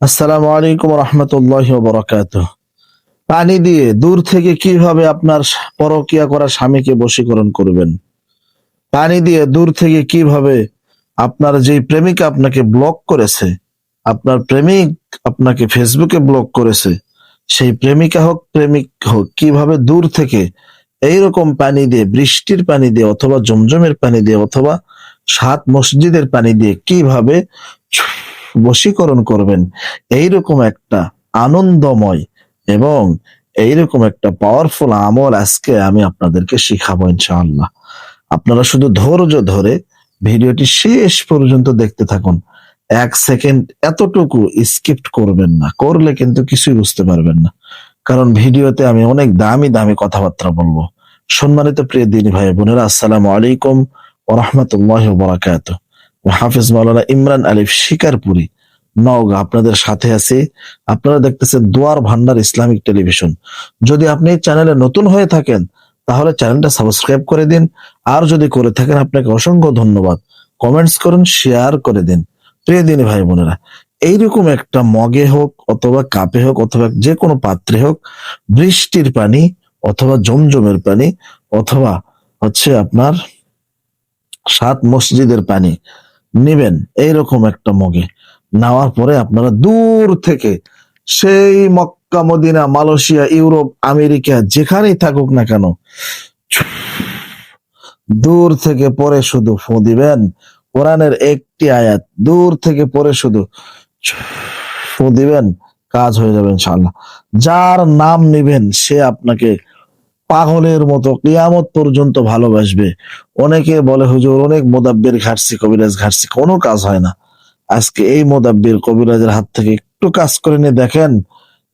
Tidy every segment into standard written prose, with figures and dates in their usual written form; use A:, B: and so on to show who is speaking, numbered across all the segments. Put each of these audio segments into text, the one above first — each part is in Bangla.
A: আসসালামু আলাইকুম রহমতুল্লাহ বরাকাতুহ। পানি দিয়ে দূর থেকে কিভাবে আপনার পরকিয়া করা স্বামীকে বশীকরণ করবেন? পানি দিয়ে দূর থেকে কিভাবে আপনার যে প্রেমিকা আপনাকে ব্লক করেছে, আপনার প্রেমিক আপনাকে ফেসবুকে ব্লক করেছে, সেই প্রেমিকা হোক প্রেমিক হোক, কিভাবে দূর থেকে এইরকম পানি দিয়ে, বৃষ্টির পানি দিয়ে অথবা জমজমের পানি দিয়ে অথবা সাত মসজিদের পানি দিয়ে কিভাবে বশীকরণ করবেন, এইরকম একটা আনন্দময় এবং এইরকম একটা পাওয়ারফুল আমল আজকে আমি আপনাদেরকে শিখাবো ইনশাআল্লাহ। আপনারা শুধু ধৈর্য ধরে ভিডিওটি শেষ পর্যন্ত দেখতে থাকুন। এক সেকেন্ড এতটুকু স্কিপ করবেন না, করলে কিন্তু কিছুই বুঝতে পারবেন না। কারণ ভিডিওতে আমি অনেক দামি দামি কথাবার্তা বলবো। সম্মানিত প্রিয় দিনী ভাই বোনেরা, আসসালামু আলাইকুম ওয়া রাহমাতুল্লাহি ওয়া বারাকাতুহু। হাফিজ মাওলানা ইমরান আলিফ শিকারপুরি, নওগাঁ আপনাদের সাথে আছি। আপনারা দেখতেছেন দুয়ার ভান্ডার ইসলামিক টেলিভিশন। যদি আপনি এই চ্যানেলে নতুন হয়ে থাকেন তাহলে চ্যানেলটা সাবস্ক্রাইব করে দিন, আর যদি করে থাকেন আপনাকে অসংখ্য ধন্যবাদ। কমেন্টস করুন, শেয়ার করে দিন। প্রিয় দিনী ভাই বোনেরা, এইরকম একটা মগে হোক অথবা কাপে হোক অথবা যে কোনো পাত্রে হোক, বৃষ্টির পানি অথবা জমজমের পানি অথবা আপনার সাত মসজিদের পানি নিবেন। এইরকম একটা মগে নেওয়ার পরে আপনারা দূর থেকে, সেই Mecca Medina Malaysia Europe America যেখানেই থাকুক না কেন, দূর থেকে পরে শুধু ফু দিবেন। কোরআনের একটি আয়াত দূর থেকে পরে শুধু ফু দিবেন, কাজ হয়ে যাবে ইনশাআল্লাহ। যার নাম নিবেন সে আপনাকে পাগলের মতো কিয়ামত পর্যন্ত ভালোবাসবে। অনেকে বলে হুজুর অনেক মোদাব্বির ঘাটছি, কবিরাজ ঘাটছি, কোনো কাজ হয় না। আজকে এই মোদাব্বির কবিরাজের হাত থেকে একটু কাজ করে নিয়ে দেখেন,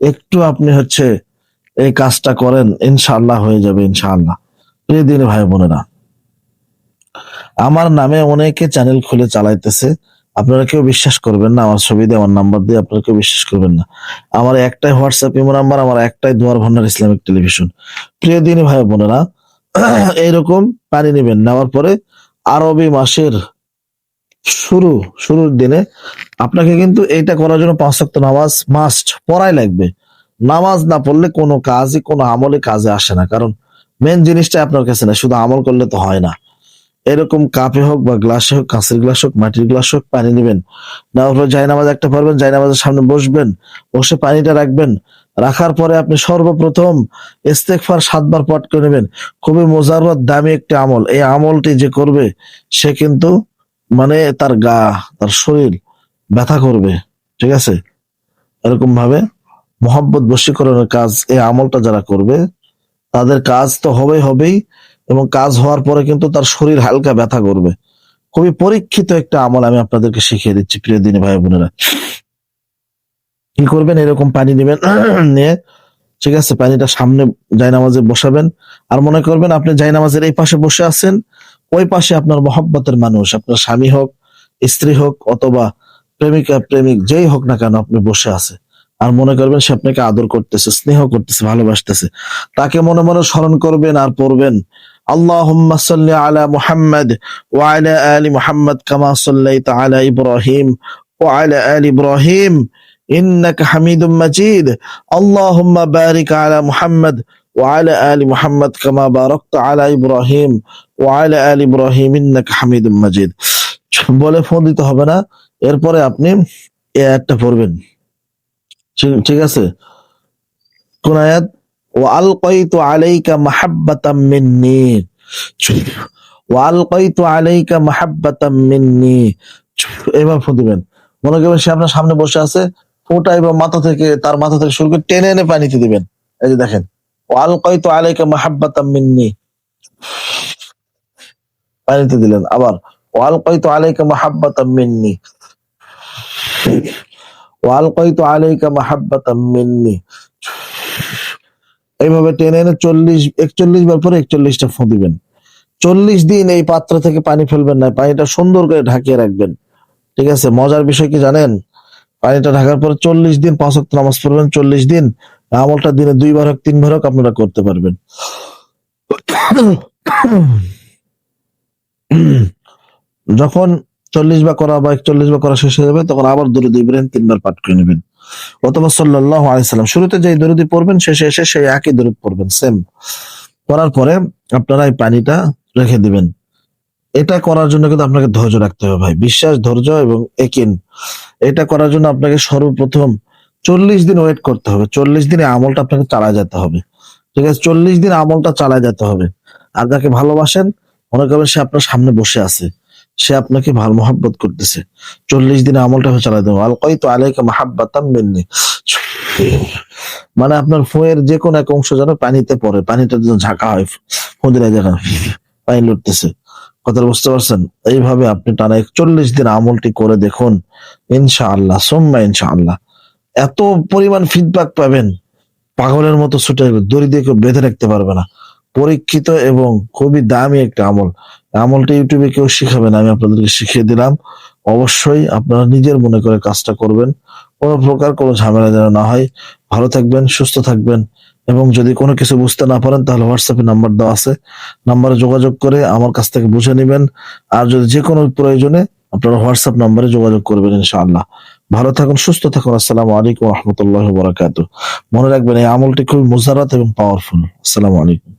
A: একটু আপনি এই কাজটা করেন, ইনশাআল্লাহ হয়ে যাবে ইনশাআল্লাহ। প্রিয় দিনী ভাই বোনেরা, আমার নামে অনেকে চ্যানেল খুলে চালাইতেছে, আপনারা কেউ বিশ্বাস করবেন না। আমার ছবি দিয়ে, আমার নাম্বার দিয়ে আপনারা কেউ বিশ্বাস করবেন না। আমার একটাই হোয়াটসঅ্যাপ ইমো নাম্বার, আমার একটাই দুয়ার ভান্ডার ইসলামিক টেলিভিশন। প্রিয় দিনী ভাই বোনেরা, এইরকম পানি নেবেন। নেওয়ার পরে আরবি মাসের শুরুর দিনে আপনাকে কিন্তু এইটা করার জন্য 5 ওয়াক্ত নামাজ মাস্ট পড়াই লাগবে। নামাজ না পড়লে কোনো কাজই, কোনো আমলে কাজে আসে না। কারণ মেন জিনিসটা আপনার কাছে না, শুধু আমল করলে তো হয় না। এরকম কাপে হোক বা গ্লাসে হোক, কাঁচের গ্লাস হোক, মাটির গ্লাস হোক, পানি নেবেন। নেওয়ার পর জায়নামাজ একটা পড়বেন, জায়নামাজের সামনে বসবেন, বসে পানিটা রাখবেন। রাখার পরে আপনি সর্বপ্রথম ইস্তেগফার 7 বার পাঠ করে নেবেন। খুবই মোজাররদ দামি একটি আমল। এই আমলটি যে করবে সে কিন্তু তার শরীর ব্যথা করবে, ঠিক আছে? এরকম ভাবে মোহাব্বত বশীকরণের কাজ এই আমলটা যারা করবে তাদের কাজ তো হবেই, এবং কাজ হওয়ার পরে কিন্তু তার শরীর হালকা ব্যথা করবে। খুবই পরীক্ষিত একটা আমল আমি আপনাদেরকে শিখিয়ে দিচ্ছি প্রিয় দিনী ভাই বোনেরা। কি করবেন, এরকম পানি নেবেন, নিয়ে ঠিক আছে পানিটা সামনে জায়নামাজে বসাবেন। আর মনে করবেন আপনি জায়নামাজের এই পাশে বসে আছেন, ওই পাশে আপনার মহব্বতের মানুষ, আপনার স্বামী হোক, স্ত্রী হোক অথবা প্রেমিকা প্রেমিক যেই হোক না কেন, আপনি বসে আছে। আর মনে করবেন সে আপনাকে আদর করতেছে, স্নেহ করতেছে, ভালোবাসতেছে। তাকে মনে মনে স্মরণ করবেন আর পড়বেন, আল্লাহুম্মা সাল্লি আলা মুহাম্মাদ ওয়া আলা আলি মুহাম্মাদ কামা সাল্লাইতা আলা ইব্রাহিম ওয়া আলা আলি ইব্রাহিম ইন্নাকা হামিদুম মাজিদ। আল্লাহুম্মা বারিক আলা মুহাম্মাদ ওয়া আলা আলি মুহাম্মাদ কামা বারাকতা আলা ইব্রাহিম ওয়া আলা আলি ইব্রাহিম ইন্নাকা হামিদুম মাজিদ। বলে ফোন দিতে হবে না। এরপরে আপনি এই আয়াতটা পড়বেন, ঠিক আছে? কোন আয়াত? ওয়া আলকাইতু আলাইকা মাহাব্বাতাম মিন্নি, ওয়া আলকাইতু আলাইকা মাহাব্বাতাম মিন্নি। এবার ফোন দিবেন। মনে করবেন সে আপনার সামনে বসে আছে, ফোঁটা এবার তার মাথা থেকে শুরু করে টেনে এনে পানিতে দিবেন। এই যে দেখেন, ওয়া আলকাইতু আলাইকা মাহাব্বাতাম মিন্নি, পানিতে দিলেন। আবার ওয়া আলকাইতু আলাইকা মাহাব্বাতাম মিন্নি, ওয়া আলকাইতু আলাইকা মাহাব্বাতাম মিন্নি। এইভাবে টেনে এনে 41 বার পরে 41টা ফু দিবেন। 40 দিন এই পাত্র থেকে পানি ফেলবেন না, পানিটা সুন্দর করে ঢাকিয়ে রাখবেন, ঠিক আছে? মজার বিষয় কি জানেন? পানিটা ঢাকার পরে 40 দিন 5 ওয়াক্ত নামাজ পড়বেন। 40 দিন আমলটা দিনে 2 বার হোক 3 বার হোক আপনারা করতে পারবেন। যখন 40 বার করা বা 41 বার করা শেষ হয়ে যাবে, তখন আবার দরুদ ইব্রাহিম 3 বার পাঠ করে নেবেন। অথবা সাল্লাল্লাহু আলাইহি সাল্লাম, শুরুতে যেই দরুদি পড়বেন শেষে এসে সেই একই দরুদ পড়বেন, সেম করার পরে আপনারা এই পানিটা রেখে দিবেন। এটা করার জন্য কিন্তু আপনাকে ধৈর্য রাখতে হবে ভাই, বিশ্বাস, ধৈর্য এবং একিন। এটা করার জন্য আপনাকে সর্বপ্রথম 40 দিন ওয়েট করতে হবে। 40 দিনে আমলটা আপনাকে চালায় যেতে হবে। ঠিক আছে, 40 দিন আমলটা চালায় যেতে হবে। আর যাকে ভালোবাসেন, মনে করবেন সে আপনার সামনে বসে আছে, সে আপনাকে ভালো মহব্বত করতেছে। 40 দিনে আমলটা চালায় দেবো। আলকাইতু আলাইকা মাহাব্বাতাম মিন্নি, মানে আপনার ফুঁয়ের যে কোনো এক অংশ যেন পানিতে পড়ে, পানিটা যেন ঝাঁকা হয়, ফুঁদিরা যেন পানি লুটতেছে। কথা বুঝতে পারছেন? এইভাবে আপনি টানা 41 দিন আমলটি করে দেখুন, ইনশাআল্লাহ সুম্মা ইনশাআল্লাহ এত পরিমাণ ফিডব্যাক পাবেন, পাগলের মতো ছুটে আসবে, দড়ি দিয়ে কেউ বেঁধে রাখতে পারবে না। পরীক্ষিত এবং খুবই দামি একটা আমল। আমলটা ইউটিউবে কেউ শিখাবে না, আমি আপনাদেরকে শিখিয়ে দিলাম। অবশ্যই আপনারা নিজের মনে করে কাজটা করবেন, কোনো প্রকার কোনো ঝামেলা যেন না হয়। ভালো থাকবেন, সুস্থ থাকবেন, এবং যদি কোনো কিছু বুঝতে না পারেন তাহলে হোয়াটসঅ্যাপে নাম্বার দেওয়া আছে, নাম্বারে যোগাযোগ করে আমার কাছ থেকে বুঝে নেবেন। আর যদি যে কোনো প্রয়োজনে আপনারা হোয়াটসঅ্যাপ নাম্বারে যোগাযোগ করবেন ইনশাআল্লাহ। ভালো থাকুন, সুস্থ থাকুন। আসসালামু আলাইকুম ওয়া রাহমাতুল্লাহি ওয়া বারাকাতুহু। মনে রাখবেন এই আমলটি খুবই মুজারাত এবং পাওয়ারফুল। আসসালামু আলাইকুম।